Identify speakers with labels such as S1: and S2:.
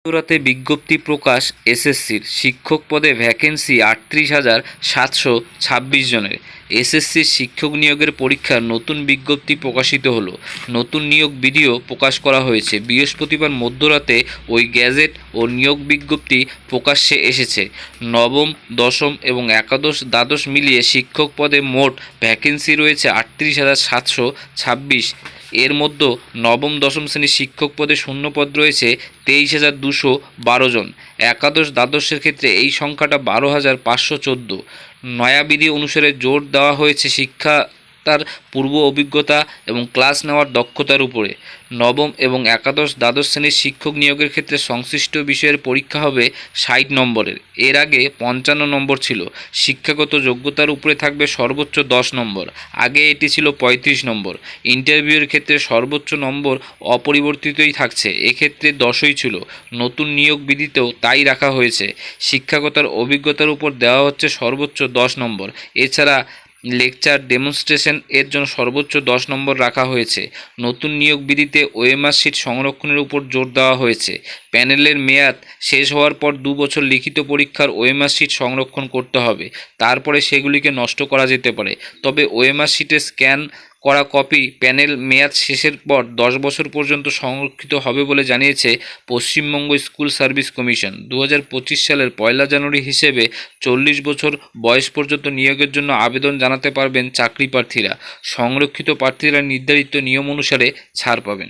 S1: রাতে বিজ্ঞপ্তি প্রকাশ এসএসসির শিক্ষক পদে ভ্যাকেন্সি ৩৮,৭২৬ জনের। এসএসসির শিক্ষক নিয়োগের পরীক্ষার নতুন বিজ্ঞপ্তি প্রকাশিত হলো। নতুন নিয়োগ বিধিও প্রকাশ করা হয়েছে। বৃহস্পতিবার মধ্যরাতে ওই গেজেট ও নিয়োগ বিজ্ঞপ্তি প্রকাশ্যে এসেছে। নবম, দশম এবং একাদশ দ্বাদশ মিলিয়ে শিক্ষক পদে মোট ভ্যাকেন্সি রয়েছে ৩৮,৭২৬। এর মধ্যে নবম দশম শ্রেণীর শিক্ষক পদে শূন্যপদ রয়েছে ২৩,২১২ জন। একাদশ দ্বাদশের ক্ষেত্রে এই সংখ্যাটা ১২,৫১৪। নয়া বিধি অনুসারে জোর দেওয়া হয়েছে শিক্ষার পূর্ব অভিজ্ঞতা এবং ক্লাস নেওয়ার দক্ষতার উপরে। নবম এবং একাদশ দ্বাদশ শ্রেণীর শিক্ষক নিয়োগের ক্ষেত্রে সংশ্লিষ্ট বিষয়ের পরীক্ষা হবে ৬০ নম্বরের। এর আগে ৫৫ নম্বর ছিল। শিক্ষাগত যোগ্যতার উপরে থাকবে সর্বোচ্চ ১০ নম্বর। আগে এটি ছিল ৩৫ নম্বর। ইন্টারভিউয়ের ক্ষেত্রে সর্বোচ্চ নম্বর অপরিবর্তিতই থাকছে, এক্ষেত্রে ১০ই ছিল। নতুন নিয়োগ বিধিতেও তাই রাখা হয়েছে। শিক্ষাগতার অভিজ্ঞতার উপর দেওয়া হচ্ছে সর্বোচ্চ ১০ নম্বর। এছাড়া লেকচার, ডেমনস্ট্রেশন এর জন্য সর্বোচ্চ ১০ নম্বর রাখা হয়েছে। নতুন নিয়োগ বিধিতে ওএমআর শিট সংরক্ষণের উপর জোর দেওয়া হয়েছে। প্যানেলের মেয়াদ শেষ হওয়ার পর ২ বছর লিখিত পরীক্ষার ওএমআর শিট সংরক্ষণ করতে হবে। তারপরে সেগুলিকে নষ্ট করা যেতে পারে। তবে ওএমআর শিটের স্ক্যান করা কপি প্যানেল মেয়াদ শেষের পর ১০ বছর পর্যন্ত সংরক্ষিত হবে বলে জানিয়েছে পশ্চিমবঙ্গ স্কুল সার্ভিস কমিশন। ২০২৫ সালের ১লা জানুয়ারি হিসেবে ৪০ বছর বয়স পর্যন্ত নিয়োগের জন্য আবেদন জানাতে পারবেন চাকরি প্রার্থীরা। সংরক্ষিত প্রার্থীরা নির্ধারিত নিয়ম অনুসারে ছাড় পাবেন।